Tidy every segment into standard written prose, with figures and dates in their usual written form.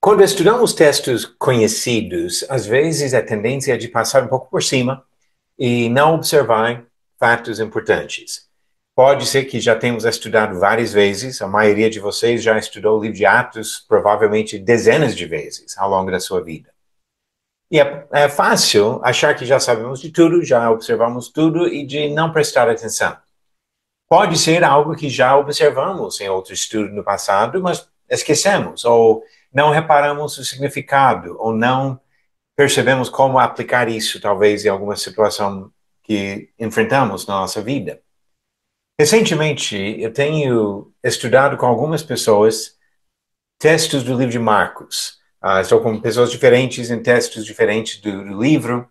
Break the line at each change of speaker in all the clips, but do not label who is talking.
Quando estudamos textos conhecidos, às vezes a tendência é de passar um pouco por cima e não observar fatos importantes. Pode ser que já tenhamos estudado várias vezes, a maioria de vocês já estudou o livro de Atos provavelmente dezenas de vezes ao longo da sua vida. E é fácil achar que já sabemos de tudo, já observamos tudo e de não prestar atenção. Pode ser algo que já observamos em outro estudo no passado, mas esquecemos, ou não reparamos o significado, ou não percebemos como aplicar isso, talvez, em alguma situação que enfrentamos na nossa vida. Recentemente, eu tenho estudado com algumas pessoas textos do livro de Marcos. Estou com pessoas diferentes em textos diferentes do livro,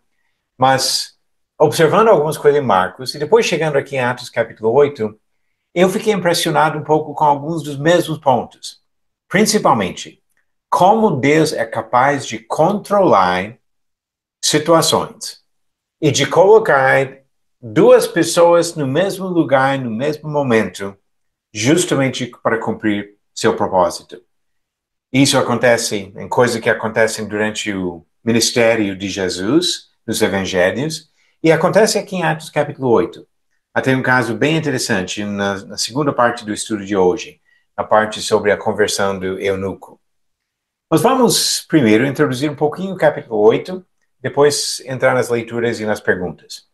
mas observando algumas coisas em Marcos, e depois chegando aqui em Atos capítulo 8, eu fiquei impressionado um pouco com alguns dos mesmos pontos. Principalmente, como Deus é capaz de controlar situações e de colocar duas pessoas no mesmo lugar, no mesmo momento, justamente para cumprir seu propósito. Isso acontece em coisas que acontecem durante o ministério de Jesus, nos evangelhos, e acontece aqui em Atos capítulo 8. Tem um caso bem interessante na segunda parte do estudo de hoje, a parte sobre a conversão do eunuco. Nós vamos primeiro introduzir um pouquinho o capítulo 8, depois entrar nas leituras e nas perguntas.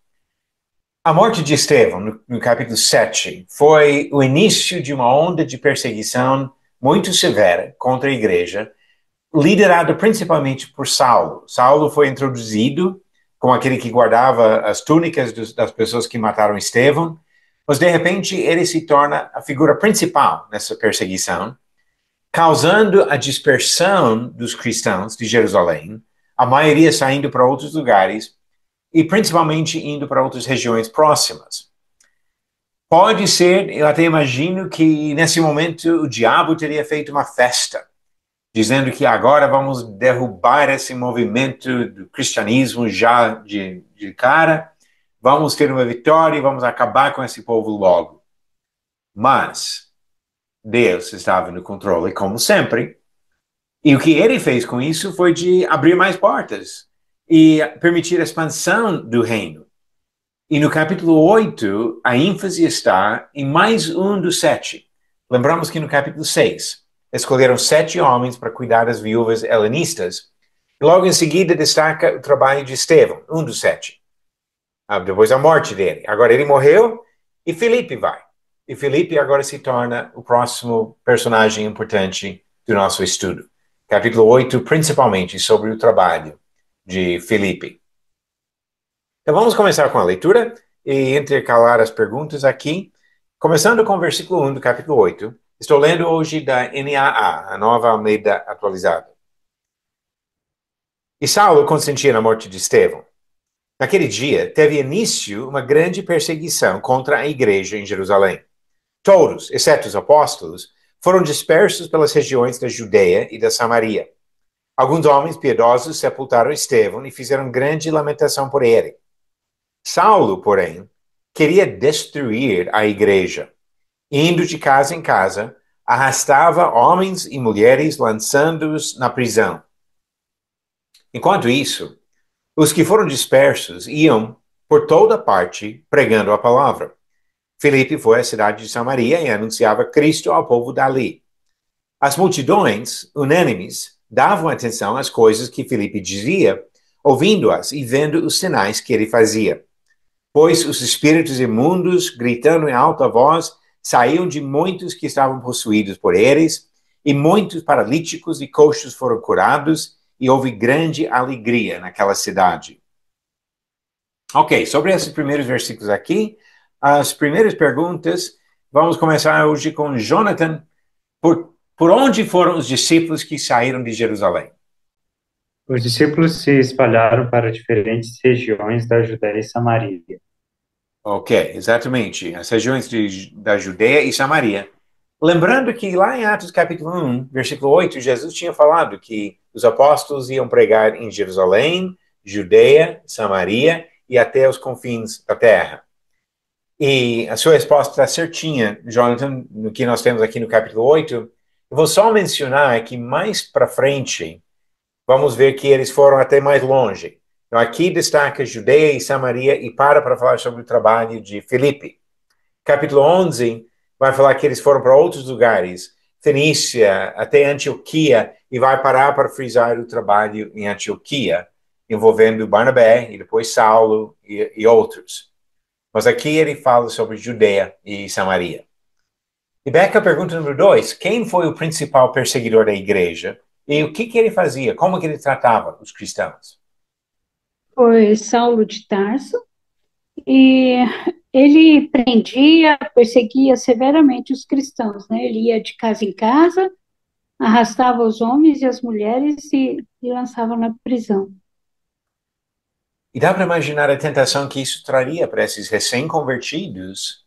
A morte de Estevão, no capítulo 7, foi o início de uma onda de perseguição muito severa contra a igreja, liderada principalmente por Saulo. Saulo foi introduzido como aquele que guardava as túnicas das pessoas que mataram Estevão, mas de repente ele se torna a figura principal nessa perseguição, causando a dispersão dos cristãos de Jerusalém, a maioria saindo para outros lugares e principalmente indo para outras regiões próximas. Pode ser, eu até imagino que nesse momento o diabo teria feito uma festa, dizendo que agora vamos derrubar esse movimento do cristianismo já de cara, vamos ter uma vitória e vamos acabar com esse povo logo. Mas Deus estava no controle, como sempre, e o que ele fez com isso foi de abrir mais portas e permitir a expansão do reino. E no capítulo 8, a ênfase está em mais um dos 7. Lembramos que no capítulo 6, escolheram 7 homens para cuidar das viúvas helenistas. E logo em seguida destaca o trabalho de Estevão, um dos 7. Depois da morte dele. Agora ele morreu e Filipe vai. E Filipe agora se torna o próximo personagem importante do nosso estudo. Capítulo 8, principalmente sobre o trabalho de Filipe. Então vamos começar com a leitura e intercalar as perguntas aqui. Começando com o versículo 1 do capítulo 8. Estou lendo hoje da NAA, a Nova Almeida Atualizada. E Saulo consentia na morte de Estevão. Naquele dia, teve início uma grande perseguição contra a igreja em Jerusalém. Todos, exceto os apóstolos, foram dispersos pelas regiões da Judeia e da Samaria. Alguns homens piedosos sepultaram Estevão e fizeram grande lamentação por ele. Saulo, porém, queria destruir a igreja. Indo de casa em casa, arrastava homens e mulheres, lançando-os na prisão. Enquanto isso, os que foram dispersos iam por toda parte pregando a palavra. Filipe foi à cidade de Samaria e anunciava Cristo ao povo dali. As multidões, unânimes, davam atenção às coisas que Filipe dizia, ouvindo-as e vendo os sinais que ele fazia. Pois os espíritos imundos, gritando em alta voz, saíam de muitos que estavam possuídos por eles, e muitos paralíticos e coxos foram curados, e houve grande alegria naquela cidade. Ok, sobre esses primeiros versículos aqui, as primeiras perguntas, vamos começar hoje com Jonathan. Por onde foram os discípulos que saíram de Jerusalém?
Os discípulos se espalharam para diferentes regiões da Judéia e Samaria.
Ok, exatamente. As regiões da Judeia e Samaria. Lembrando que lá em Atos capítulo 1, versículo 8, Jesus tinha falado que os apóstolos iam pregar em Jerusalém, Judeia, Samaria e até os confins da terra. E a sua resposta está certinha, Jonathan, no que nós temos aqui no capítulo 8, Eu vou só mencionar que mais para frente, vamos ver que eles foram até mais longe. Então, aqui destaca Judeia e Samaria e para falar sobre o trabalho de Filipe. Capítulo 11 vai falar que eles foram para outros lugares, Fenícia, até Antioquia, e vai parar para frisar o trabalho em Antioquia, envolvendo Barnabé e depois Saulo e outros. Mas aqui ele fala sobre Judeia e Samaria. E Beca pergunta número 2, quem foi o principal perseguidor da igreja e o que ele fazia, como que ele tratava os cristãos?
Foi Saulo de Tarso, e ele prendia, perseguia severamente os cristãos, né? Ele ia de casa em casa, arrastava os homens e as mulheres e lançava na prisão.
E dá para imaginar a tentação que isso traria para esses recém-convertidos,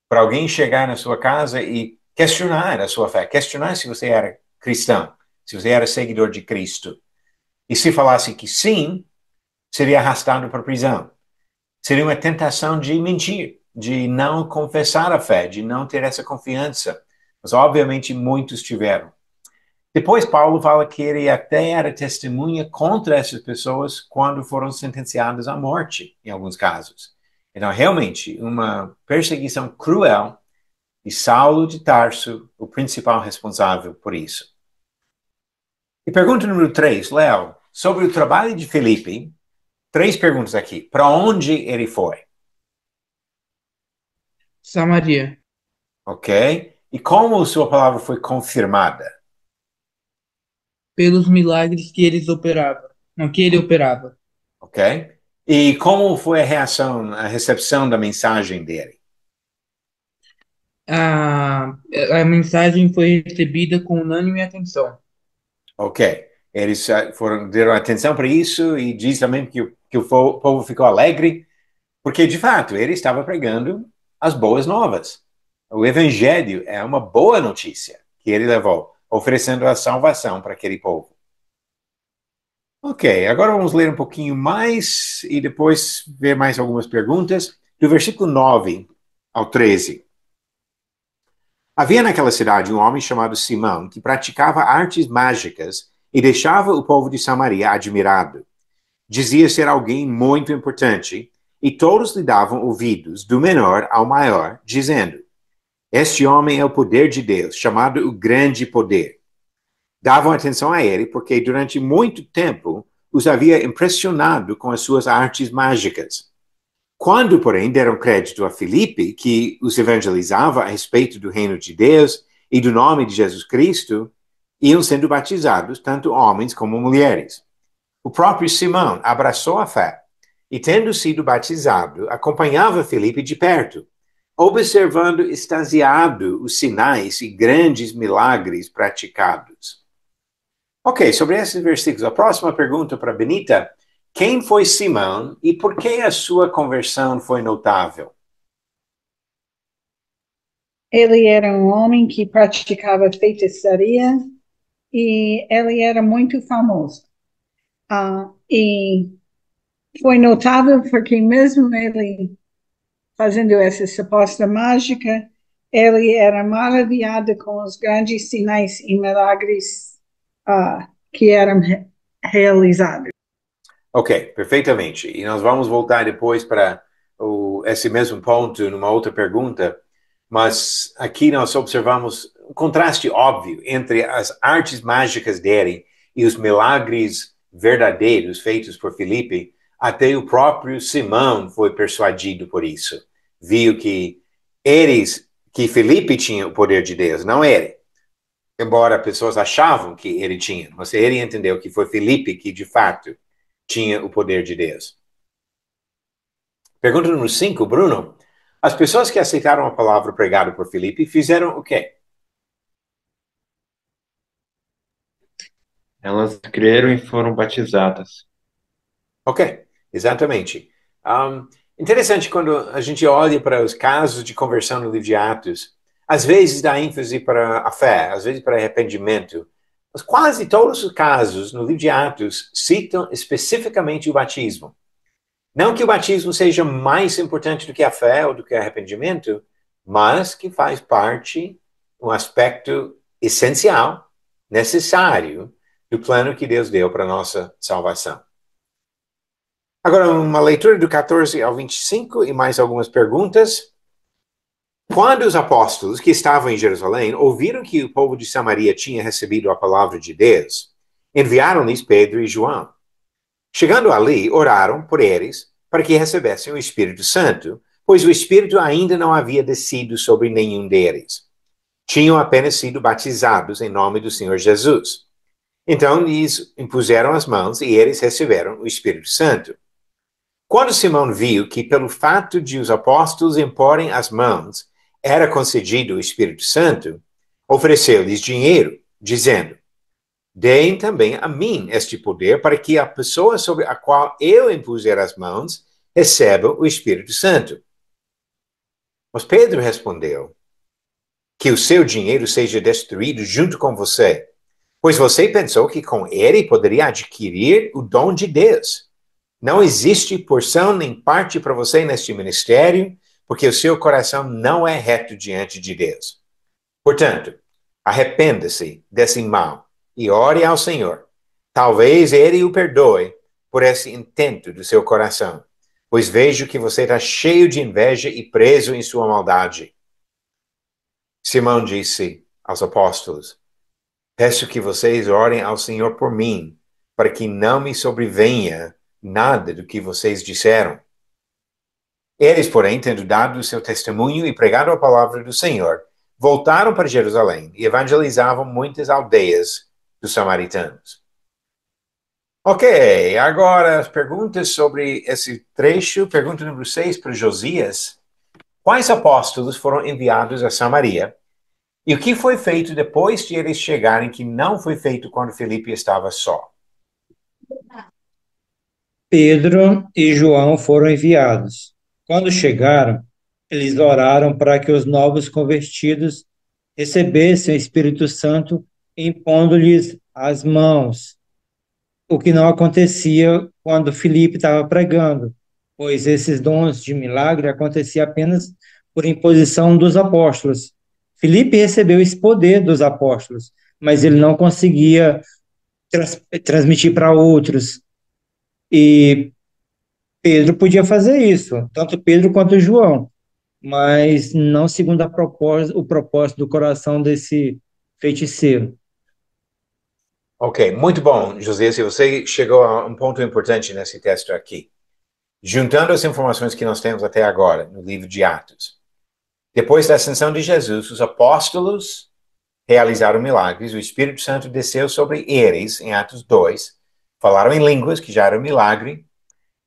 para alguém chegar na sua casa e questionar a sua fé, questionar se você era cristão, se você era seguidor de Cristo. E se falasse que sim, seria arrastado para a prisão. Seria uma tentação de mentir, de não confessar a fé, de não ter essa confiança. Mas, obviamente, muitos tiveram. Depois, Paulo fala que ele até era testemunha contra essas pessoas quando foram sentenciadas à morte, em alguns casos. Então, realmente, uma perseguição cruel, e Saulo de Tarso, o principal responsável por isso. E pergunta número 3, Léo, sobre o trabalho de Filipe, 3 perguntas aqui. Para onde ele foi?
Samaria,
Ok? E como sua palavra foi confirmada?
pelos milagres que eles operavam, não, que ele operava.
Ok? E como foi a reação, a recepção da mensagem dele?
A, a mensagem foi recebida com unânime atenção.
Ok. Eles deram atenção para isso e diz também que o povo ficou alegre, porque, de fato, ele estava pregando as boas novas. O evangelho é uma boa notícia que ele levou, oferecendo a salvação para aquele povo. Ok, agora vamos ler um pouquinho mais e depois ver mais algumas perguntas. Do versículo 9 ao 13. Havia naquela cidade um homem chamado Simão que praticava artes mágicas e deixava o povo de Samaria admirado. Dizia ser alguém muito importante e todos lhe davam ouvidos, do menor ao maior, dizendo: Este homem é o poder de Deus, chamado o Grande Poder. Davam atenção a ele porque durante muito tempo os havia impressionado com as suas artes mágicas. Quando, porém, deram crédito a Filipe, que os evangelizava a respeito do reino de Deus e do nome de Jesus Cristo, iam sendo batizados tanto homens como mulheres. O próprio Simão abraçou a fé e, tendo sido batizado, acompanhava Filipe de perto, observando extasiado os sinais e grandes milagres praticados. Ok, sobre esses versículos, a próxima pergunta para Benita: quem foi Simão e por que a sua conversão foi notável?
Ele era um homem que praticava feitiçaria e ele era muito famoso. E foi notável porque mesmo ele fazendo essa suposta mágica, ele era maravilhado com os grandes sinais e milagres que eram realizados.
Ok, perfeitamente. E nós vamos voltar depois para esse mesmo ponto numa outra pergunta, mas aqui nós observamos um contraste óbvio entre as artes mágicas dele e os milagres verdadeiros feitos por Filipe. Até o próprio Simão foi persuadido por isso. Viu que Filipe tinha o poder de Deus, não ele. Embora pessoas achavam que ele tinha, mas ele entendeu que foi Filipe que, de fato, tinha o poder de Deus. Pergunta número 5, Bruno. As pessoas que aceitaram a palavra pregada por Filipe fizeram o quê?
Elas creram e foram batizadas.
Ok, exatamente. Interessante quando a gente olha para os casos de conversão no livro de Atos, às vezes dá ênfase para a fé, às vezes para arrependimento, mas quase todos os casos no livro de Atos citam especificamente o batismo. Não que o batismo seja mais importante do que a fé ou do que o arrependimento, mas que faz parte, um aspecto essencial, necessário, do plano que Deus deu para a nossa salvação. Agora, uma leitura do 14 ao 25 e mais algumas perguntas. Quando os apóstolos que estavam em Jerusalém ouviram que o povo de Samaria tinha recebido a palavra de Deus, enviaram-lhes Pedro e João. Chegando ali, oraram por eles para que recebessem o Espírito Santo, pois o Espírito ainda não havia descido sobre nenhum deles. Tinham apenas sido batizados em nome do Senhor Jesus. Então lhes impuseram as mãos e eles receberam o Espírito Santo. Quando Simão viu que pelo fato de os apóstolos imporem as mãos era concedido o Espírito Santo, ofereceu-lhes dinheiro, dizendo: deem também a mim este poder para que a pessoa sobre a qual eu impuser as mãos receba o Espírito Santo. Mas Pedro respondeu: que o seu dinheiro seja destruído junto com você, pois você pensou que com ele poderia adquirir o dom de Deus. Não existe porção nem parte para você neste ministério, porque o seu coração não é reto diante de Deus. Portanto, arrependa-se desse mal e ore ao Senhor. Talvez ele o perdoe por esse intento do seu coração, pois vejo que você está cheio de inveja e preso em sua maldade. Simão disse aos apóstolos: peço que vocês orem ao Senhor por mim, para que não me sobrevenha nada do que vocês disseram. Eles, porém, tendo dado o seu testemunho e pregado a palavra do Senhor, voltaram para Jerusalém e evangelizavam muitas aldeias dos samaritanos. Ok, agora as perguntas sobre esse trecho. Pergunta número 6 para Josias. Quais apóstolos foram enviados a Samaria? E o que foi feito depois de eles chegarem que não foi feito quando Filipe estava só?
Pedro e João foram enviados. Quando chegaram, eles oraram para que os novos convertidos recebessem o Espírito Santo, impondo-lhes as mãos, o que não acontecia quando Filipe estava pregando, pois esses dons de milagre aconteciam apenas por imposição dos apóstolos. Filipe recebeu esse poder dos apóstolos, mas ele não conseguia transmitir para outros. E Pedro podia fazer isso, tanto Pedro quanto João, mas não segundo o propósito do coração desse feiticeiro.
Ok, muito bom, José. Se você chegou a um ponto importante nesse texto aqui. Juntando as informações que nós temos até agora no livro de Atos. Depois da ascensão de Jesus, os apóstolos realizaram milagres, o Espírito Santo desceu sobre eles, em Atos 2, falaram em línguas, que já era um milagre.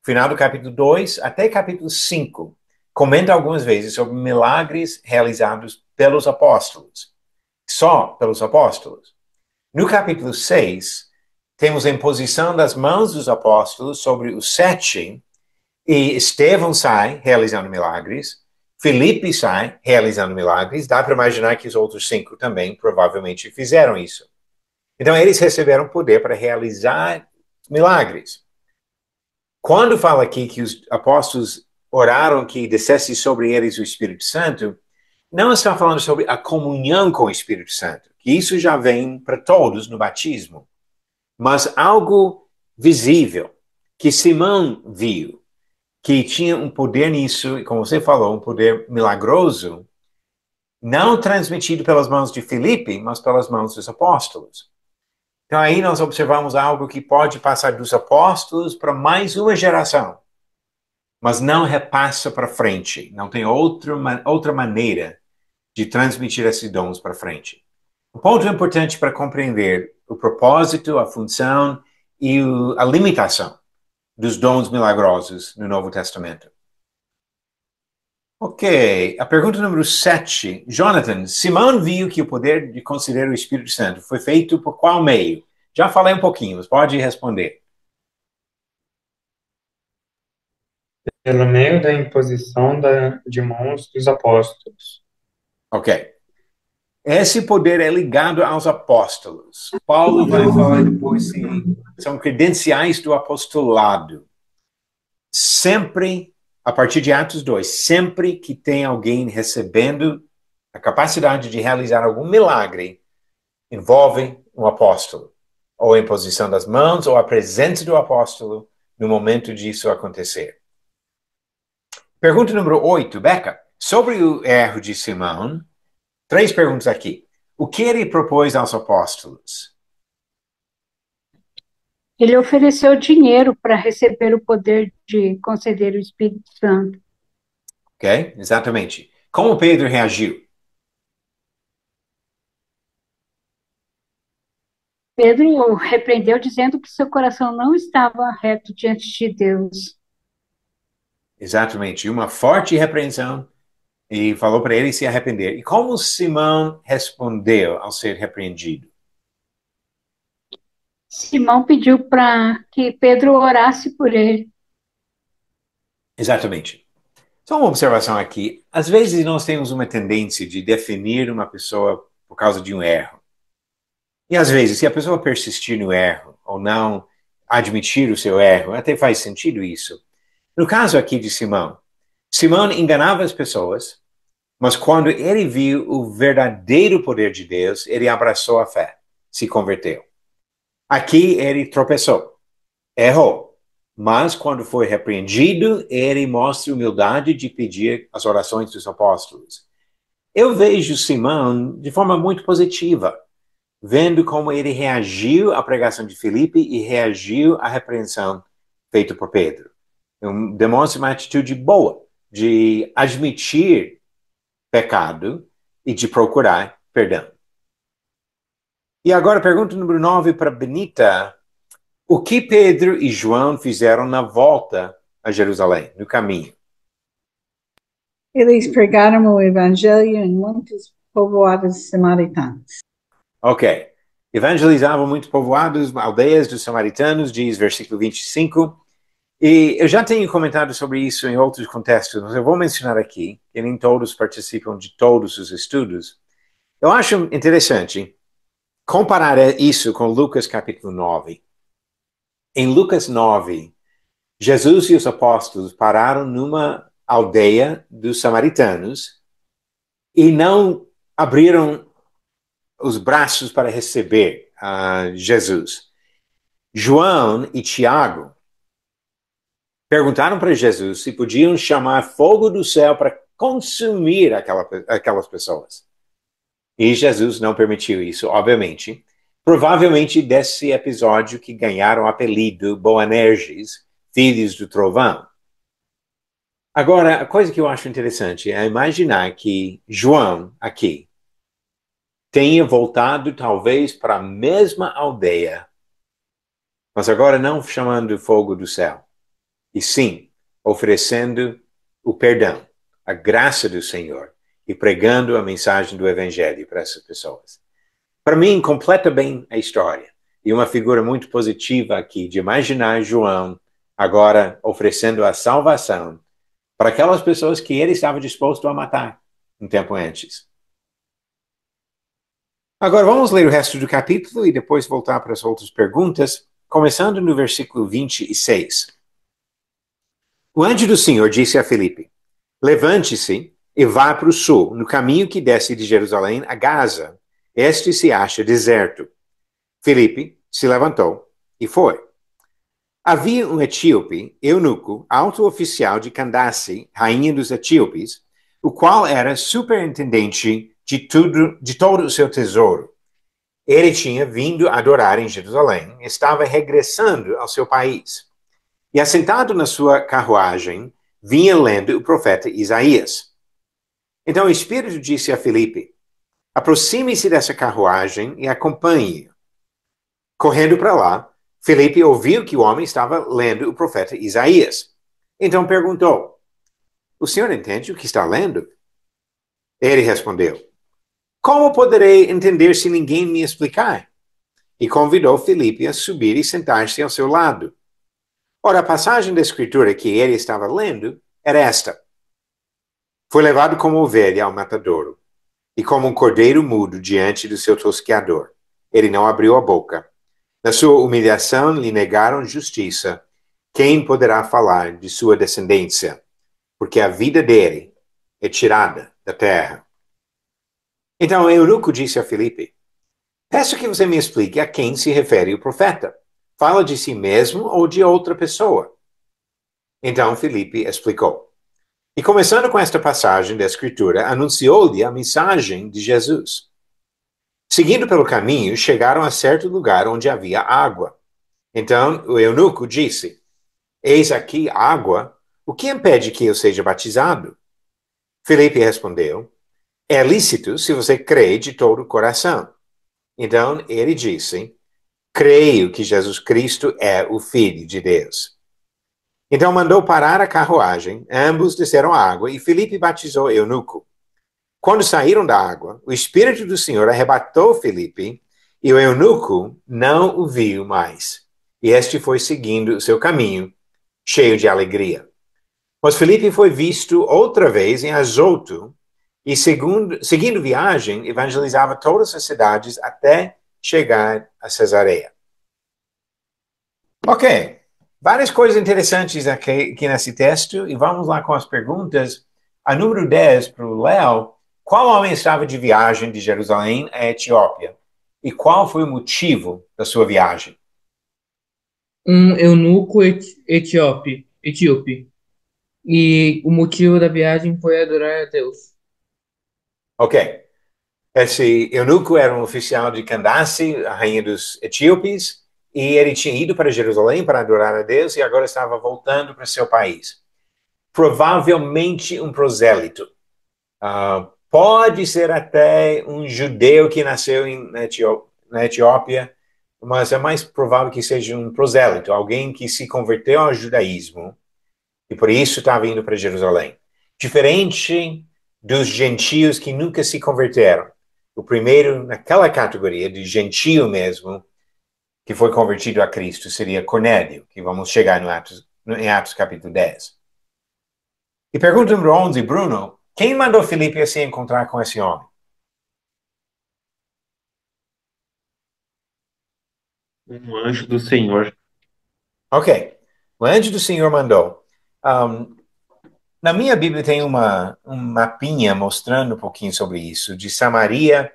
Final do capítulo 2 até capítulo 5, comenta algumas vezes sobre milagres realizados pelos apóstolos. Só pelos apóstolos. No capítulo 6, temos a imposição das mãos dos apóstolos sobre os 7, e Estevão sai realizando milagres, Filipe sai realizando milagres, dá para imaginar que os outros 5 também provavelmente fizeram isso. Então, eles receberam poder para realizar milagres. Quando fala aqui que os apóstolos oraram que descesse sobre eles o Espírito Santo, não está falando sobre a comunhão com o Espírito Santo, que isso já vem para todos no batismo, mas algo visível, que Simão viu, que tinha um poder nisso, e como você falou, um poder milagroso, não transmitido pelas mãos de Filipe, mas pelas mãos dos apóstolos. Então aí nós observamos algo que pode passar dos apóstolos para mais uma geração, mas não repassa para frente, não tem outra maneira de transmitir esses dons para frente. Um ponto importante para compreender o propósito, a função e a limitação dos dons milagrosos no Novo Testamento. Ok, a pergunta número 7. Jonathan, Simão viu que o poder de conceder o Espírito Santo foi feito por qual meio? Já falei um pouquinho, mas pode responder.
Pelo meio da imposição de mãos dos apóstolos.
Ok. Esse poder é ligado aos apóstolos. Paulo vai falar depois que são credenciais do apostolado. Sempre, a partir de Atos 2, sempre que tem alguém recebendo a capacidade de realizar algum milagre, envolve um apóstolo, ou a imposição das mãos, ou a presença do apóstolo no momento disso acontecer. Pergunta número 8, Beca. Sobre o erro de Simão, 3 perguntas aqui. O que ele propôs aos apóstolos?
Ele ofereceu dinheiro para receber o poder de conceder o Espírito Santo.
Ok? Exatamente. Como Pedro reagiu?
Pedro repreendeu, dizendo que seu coração não estava reto diante de Deus.
Exatamente. Uma forte repreensão e falou para ele se arrepender. E como Simão respondeu ao ser repreendido?
Simão pediu para que Pedro orasse por ele.
Exatamente. Só uma observação aqui. Às vezes nós temos uma tendência de definir uma pessoa por causa de um erro. E às vezes, se a pessoa persistir no erro ou não admitir o seu erro, até faz sentido isso. No caso aqui de Simão, Simão enganava as pessoas, mas quando ele viu o verdadeiro poder de Deus, ele abraçou a fé, se converteu. Aqui ele tropeçou, errou. Mas quando foi repreendido, ele mostra humildade de pedir as orações dos apóstolos. Eu vejo Simão de forma muito positiva, vendo como ele reagiu à pregação de Filipe e reagiu à repreensão feita por Pedro. Demonstra uma atitude boa de admitir pecado e de procurar perdão. E agora, pergunta número 9 para Benita. O que Pedro e João fizeram na volta a Jerusalém, no caminho?
Eles pregaram o evangelho em muitos povoados samaritanos.
Ok. Evangelizavam muitos povoados, aldeias dos samaritanos, diz versículo 25. E eu já tenho comentado sobre isso em outros contextos, mas eu vou mencionar aqui, que nem todos participam de todos os estudos. Eu acho interessante comparar isso com Lucas capítulo 9. Em Lucas 9, Jesus e os apóstolos pararam numa aldeia dos samaritanos e não abriram os braços para receber Jesus. João e Tiago perguntaram para Jesus se podiam chamar fogo do céu para consumir aquelas pessoas. E Jesus não permitiu isso, obviamente. Provavelmente desse episódio que ganharam o apelido Boanerges, filhos do trovão. Agora, a coisa que eu acho interessante é imaginar que João, aqui, tenha voltado talvez para a mesma aldeia, mas agora não chamando fogo do céu, e sim oferecendo o perdão, a graça do Senhor, e pregando a mensagem do Evangelho para essas pessoas. Para mim, completa bem a história. E uma figura muito positiva aqui de imaginar João agora oferecendo a salvação para aquelas pessoas que ele estava disposto a matar um tempo antes. Agora vamos ler o resto do capítulo e depois voltar para as outras perguntas, começando no versículo 26. O anjo do Senhor disse a Filipe: levante-se e vá para o sul, no caminho que desce de Jerusalém a Gaza. Este se acha deserto. Filipe se levantou e foi. Havia um etíope, eunuco, alto oficial de Candace, rainha dos etíopes, o qual era superintendente de todo o seu tesouro. Ele tinha vindo adorar em Jerusalém, estava regressando ao seu país. E assentado na sua carruagem, vinha lendo o profeta Isaías. Então o Espírito disse a Filipe: aproxime-se dessa carruagem e acompanhe-o. Correndo para lá, Filipe ouviu que o homem estava lendo o profeta Isaías. Então perguntou: o senhor entende o que está lendo? Ele respondeu: como poderei entender se ninguém me explicar? E convidou Filipe a subir e sentar-se ao seu lado. Ora, a passagem da escritura que ele estava lendo era esta: foi levado como ovelha ao matadouro, e como um cordeiro mudo diante do seu tosqueador. Ele não abriu a boca. Na sua humilhação lhe negaram justiça. Quem poderá falar de sua descendência? Porque a vida dele é tirada da terra. Então Eunuco disse a Filipe: Peço que você me explique a quem se refere o profeta. Fala de si mesmo ou de outra pessoa? Então Filipe explicou. E começando com esta passagem da Escritura, anunciou-lhe a mensagem de Jesus. Seguindo pelo caminho, chegaram a certo lugar onde havia água. Então o eunuco disse: Eis aqui água, o que impede que eu seja batizado? Filipe respondeu: É lícito se você crê de todo o coração. Então ele disse: Creio que Jesus Cristo é o Filho de Deus. Então mandou parar a carruagem, ambos desceram a água e Filipe batizou o eunuco. Quando saíram da água, o Espírito do Senhor arrebatou Filipe e o eunuco não o viu mais. E este foi seguindo o seu caminho, cheio de alegria. Mas Filipe foi visto outra vez em Azoto e, seguindo viagem, evangelizava todas as cidades até chegar a Cesareia. Ok, várias coisas interessantes aqui nesse texto, e vamos lá com as perguntas. A número 10 para o Léo: qual homem estava de viagem de Jerusalém à Etiópia? E qual foi o motivo da sua viagem?
Um eunuco etíope. E o motivo da viagem foi adorar a Deus.
Ok, esse eunuco era um oficial de Candace, a rainha dos etíopes, e ele tinha ido para Jerusalém para adorar a Deus e agora estava voltando para seu país. Provavelmente um prosélito. Pode ser até um judeu que nasceu na Etiópia, mas é mais provável que seja um prosélito, alguém que se converteu ao judaísmo e por isso estava indo para Jerusalém. Diferente dos gentios que nunca se converteram. O primeiro naquela categoria de gentio mesmo, que foi convertido a Cristo, seria Cornélio, que vamos chegar em Atos capítulo 10. E pergunta número 11, Bruno: quem mandou Filipe se encontrar com esse homem?
Um anjo do Senhor.
Ok, o anjo do Senhor mandou. Na minha Bíblia tem um mapinha mostrando um pouquinho sobre isso, de Samaria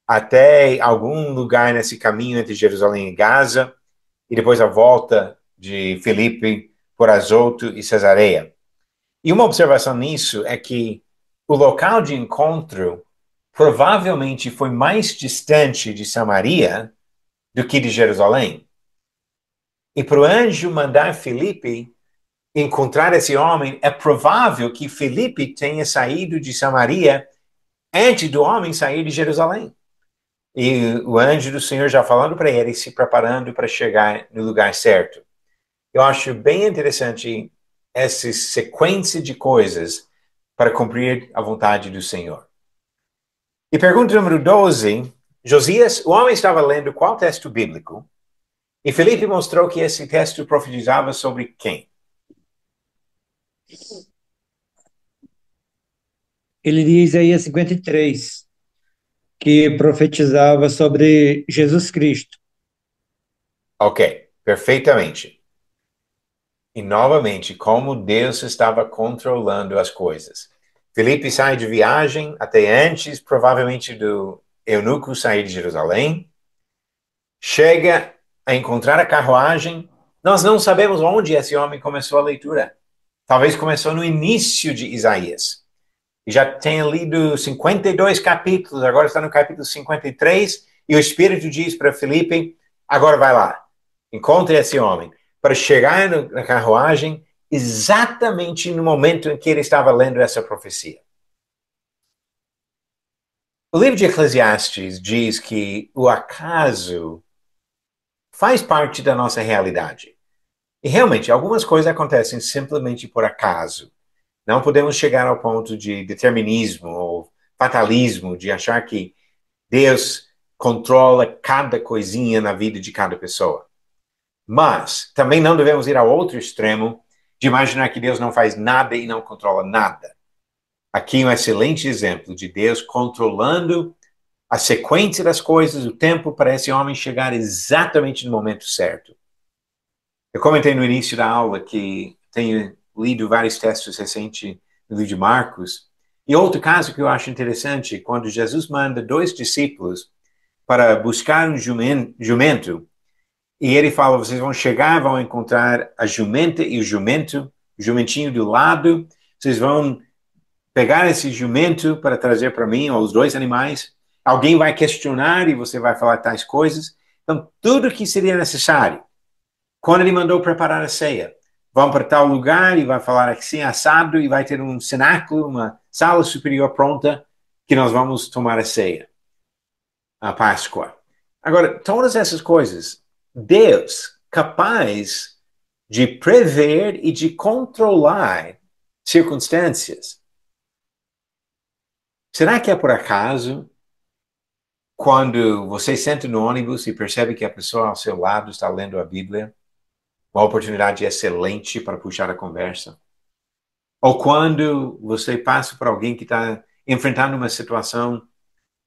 até algum lugar nesse caminho entre Jerusalém e Gaza, e depois a volta de Filipe por Azoto e Cesareia. E uma observação nisso é que o local de encontro provavelmente foi mais distante de Samaria do que de Jerusalém. E para o anjo mandar Filipe encontrar esse homem, é provável que Filipe tenha saído de Samaria antes do homem sair de Jerusalém. E o anjo do Senhor já falando para ele, se preparando para chegar no lugar certo. Eu acho bem interessante essa sequência de coisas para cumprir a vontade do Senhor. E pergunta número 12, Josias, o homem estava lendo qual texto bíblico? E Filipe mostrou que esse texto profetizava sobre quem?
Ele lia Isaías 53, que profetizava sobre Jesus Cristo.
Ok, perfeitamente. E novamente, como Deus estava controlando as coisas. Filipe sai de viagem até antes, provavelmente, do eunuco sair de Jerusalém. Chega a encontrar a carruagem. Nós não sabemos onde esse homem começou a leitura. Talvez começou no início de Isaías. E já tenha lido 52 capítulos, agora está no capítulo 53, e o Espírito diz para Filipe: agora vai lá, encontre esse homem. Para chegar na carruagem, exatamente no momento em que ele estava lendo essa profecia. O livro de Eclesiastes diz que o acaso faz parte da nossa realidade. E realmente, algumas coisas acontecem simplesmente por acaso. Não podemos chegar ao ponto de determinismo ou fatalismo, de achar que Deus controla cada coisinha na vida de cada pessoa. Mas também não devemos ir ao outro extremo de imaginar que Deus não faz nada e não controla nada. Aqui um excelente exemplo de Deus controlando a sequência das coisas, o tempo para esse homem chegar exatamente no momento certo. Eu comentei no início da aula que tenho lido vários textos recentes no livro de Marcos. E outro caso que eu acho interessante, quando Jesus manda 2 discípulos para buscar um jumento, e ele fala, vocês vão chegar, vão encontrar a jumenta e o jumentinho do lado, vocês vão pegar esse jumento para trazer para mim, ou os dois animais, alguém vai questionar e você vai falar tais coisas. Então, tudo que seria necessário. Quando ele mandou preparar a ceia, vão para tal lugar e vai falar assim, assado, e vai ter um cenáculo, uma sala superior pronta, que nós vamos tomar a ceia, a Páscoa. Agora, todas essas coisas, Deus capaz de prever e de controlar circunstâncias. Será que é por acaso, quando você senta no ônibus e percebe que a pessoa ao seu lado está lendo a Bíblia, uma oportunidade excelente para puxar a conversa? Ou quando você passa por alguém que está enfrentando uma situação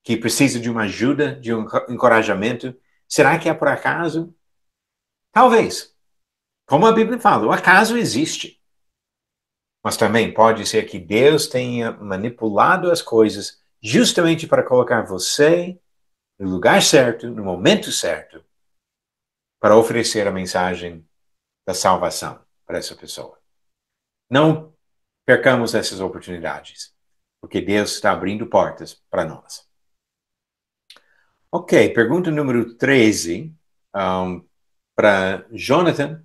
que precisa de uma ajuda, de um encorajamento, será que é por acaso? Talvez. Como a Bíblia fala, o acaso existe. Mas também pode ser que Deus tenha manipulado as coisas justamente para colocar você no lugar certo, no momento certo, para oferecer a mensagem da salvação para essa pessoa. Não percamos essas oportunidades, porque Deus está abrindo portas para nós. Ok, pergunta número 13, para Jonathan.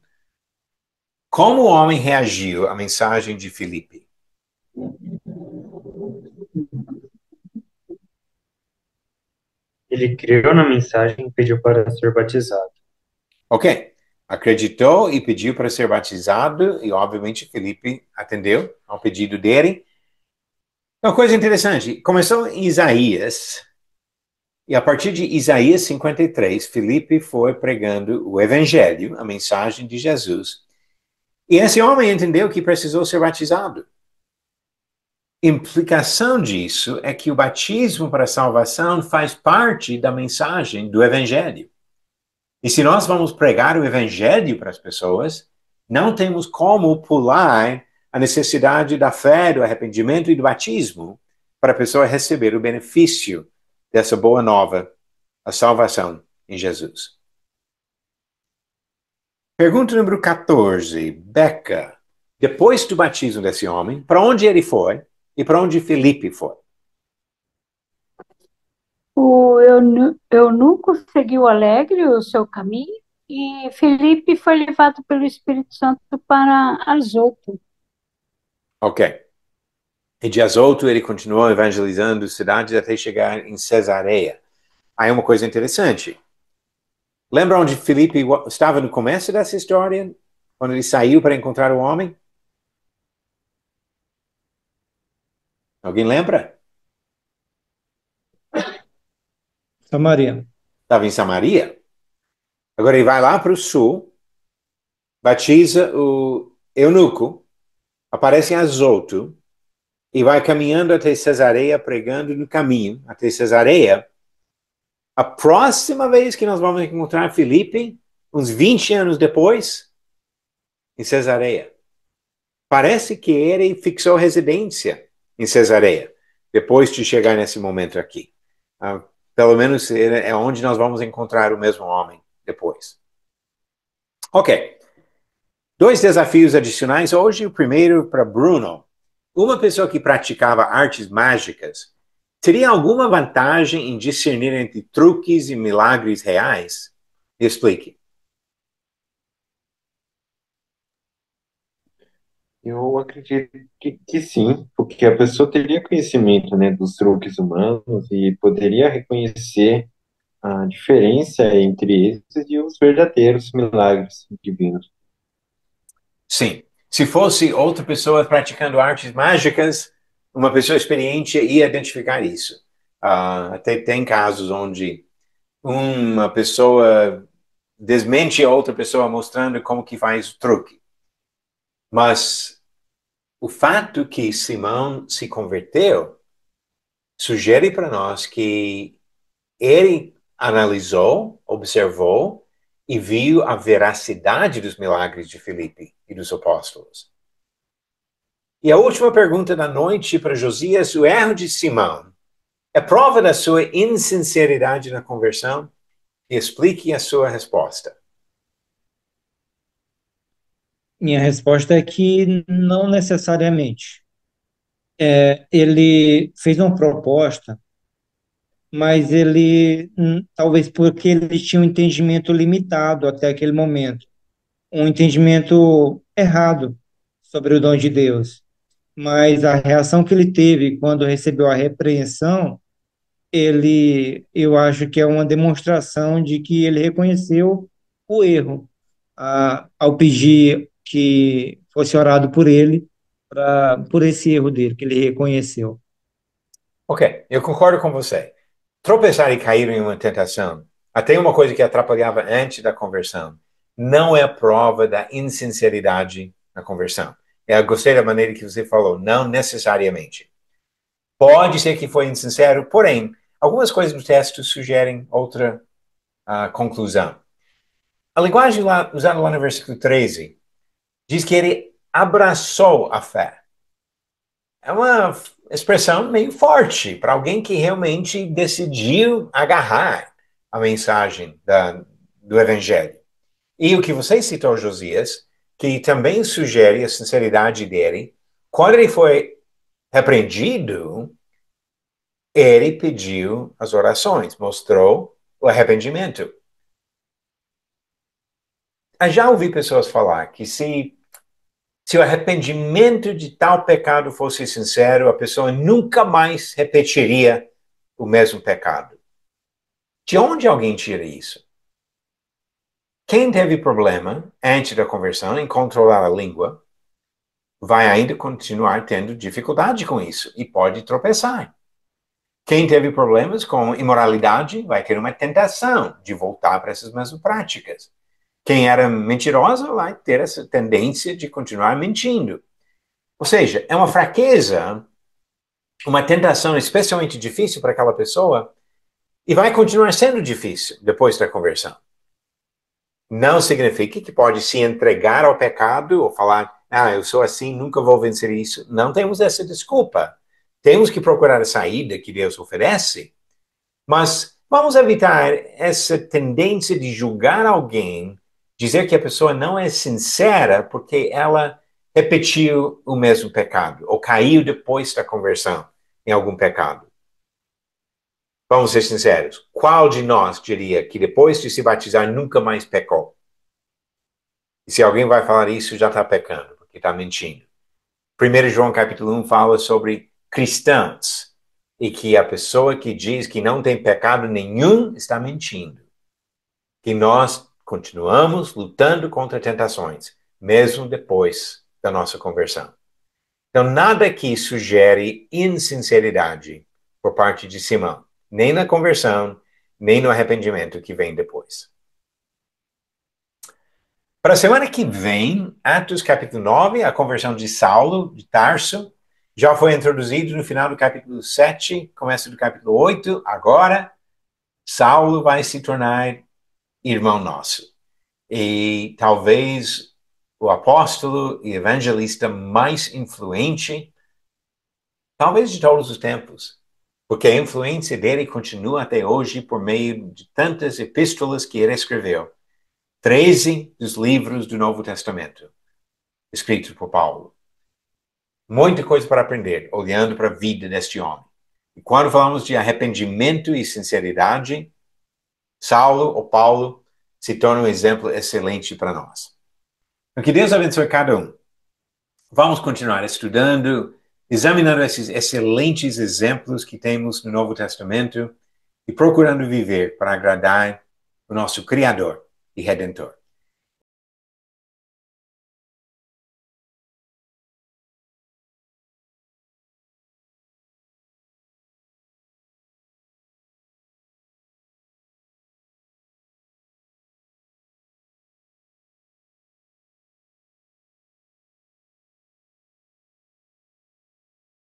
Como o homem reagiu à mensagem de Filipe?
Ele creu na mensagem e pediu para ser batizado.
Ok, acreditou e pediu para ser batizado, e obviamente Filipe atendeu ao pedido dele. Uma coisa interessante, começou em Isaías, e a partir de Isaías 53, Filipe foi pregando o evangelho, a mensagem de Jesus, e esse homem entendeu que precisou ser batizado. Implicação disso é que o batismo para a salvação faz parte da mensagem do evangelho. E se nós vamos pregar o evangelho para as pessoas, não temos como pular a necessidade da fé, do arrependimento e do batismo para a pessoa receber o benefício dessa boa nova, a salvação em Jesus. Pergunta número 14, Beca. Depois do batismo desse homem, para onde ele foi e para onde Filipe foi?
O eunuco seguiu alegre o seu caminho e Felipe foi levado pelo Espírito Santo para Azoto.
Ok. E de Azoto ele continuou evangelizando cidades até chegar em Cesareia. Aí uma coisa interessante. Lembra onde Filipe estava no começo dessa história? Quando ele saiu para encontrar o homem? Alguém lembra?
Samaria.
Estava em Samaria. Agora ele vai lá para o sul, batiza o eunuco, aparece em Azoto e vai caminhando até Cesareia, pregando no caminho até Cesareia. A próxima vez que nós vamos encontrar Filipe, uns 20 anos depois, em Cesareia. Parece que ele fixou residência em Cesareia, depois de chegar nesse momento aqui. Pelo menos é onde nós vamos encontrar o mesmo homem depois. Ok. 2 desafios adicionais hoje. O primeiro para Bruno. Uma pessoa que praticava artes mágicas teria alguma vantagem em discernir entre truques e milagres reais? Explique.
Eu acredito que sim, porque a pessoa teria conhecimento, né, dos truques humanos e poderia reconhecer a diferença entre eles e os verdadeiros milagres divinos.
Sim. Se fosse outra pessoa praticando artes mágicas, uma pessoa experiente ia identificar isso. Até tem casos onde uma pessoa desmente a outra pessoa mostrando como que faz o truque. Mas o fato que Simão se converteu sugere para nós que ele analisou, observou e viu a veracidade dos milagres de Filipe e dos apóstolos. E a última pergunta da noite para Josias, o erro de Simão É prova da sua insinceridade na conversão? Explique a sua resposta.
Minha resposta é que não necessariamente. Ele fez uma proposta, mas ele, talvez porque ele tinha um entendimento limitado até aquele momento, um entendimento errado sobre o dom de Deus. Mas a reação que ele teve quando recebeu a repreensão, eu acho que é uma demonstração de que ele reconheceu o erro, ao pedir que fosse orado por ele, por esse erro dele, que ele reconheceu.
Ok, eu concordo com você. Tropeçar e cair em uma tentação, até uma coisa que atrapalhava antes da conversão, não é prova da insinceridade na conversão. Eu gostei da maneira que você falou, não necessariamente. Pode ser que foi insincero, porém, algumas coisas do texto sugerem outra conclusão. A linguagem usada lá no versículo 13 diz que ele abraçou a fé. É uma expressão meio forte para alguém que realmente decidiu agarrar a mensagem do Evangelho. E o que você citou, Josias, que também sugere a sinceridade dele, quando ele foi repreendido, ele pediu as orações, mostrou o arrependimento. Eu já ouvi pessoas falar que se o arrependimento de tal pecado fosse sincero, a pessoa nunca mais repetiria o mesmo pecado. De onde alguém tira isso? Quem teve problema antes da conversão em controlar a língua vai ainda continuar tendo dificuldade com isso e pode tropeçar. Quem teve problemas com imoralidade vai ter uma tentação de voltar para essas mesmas práticas. Quem era mentiroso vai ter essa tendência de continuar mentindo. Ou seja, é uma fraqueza, uma tentação especialmente difícil para aquela pessoa e vai continuar sendo difícil depois da conversão. Não significa que pode se entregar ao pecado ou falar, eu sou assim, nunca vou vencer isso. Não temos essa desculpa. Temos que procurar a saída que Deus oferece, mas vamos evitar essa tendência de julgar alguém, dizer que a pessoa não é sincera porque ela repetiu o mesmo pecado ou caiu depois da conversão em algum pecado. Vamos ser sinceros. Qual de nós diria que depois de se batizar nunca mais pecou? E se alguém vai falar isso, já está pecando, porque está mentindo. 1 João capítulo 1 fala sobre cristãos e que a pessoa que diz que não tem pecado nenhum está mentindo. Que nós continuamos lutando contra tentações, mesmo depois da nossa conversão. Então, nada aqui sugere insinceridade por parte de Simão, nem na conversão, nem no arrependimento que vem depois. Para a semana que vem, Atos capítulo 9, a conversão de Saulo, de Tarso, já foi introduzido no final do capítulo 7, começo do capítulo 8. Agora, Saulo vai se tornar irmão nosso. E talvez o apóstolo e evangelista mais influente, talvez de todos os tempos, porque a influência dele continua até hoje por meio de tantas epístolas que ele escreveu. 13 dos livros do Novo Testamento, escritos por Paulo. Muita coisa para aprender, olhando para a vida deste homem. E quando falamos de arrependimento e sinceridade, Saulo ou Paulo se torna um exemplo excelente para nós. Então, que Deus abençoe cada um. Vamos continuar estudando, examinando esses excelentes exemplos que temos no Novo Testamento e procurando viver para agradar o nosso Criador e Redentor.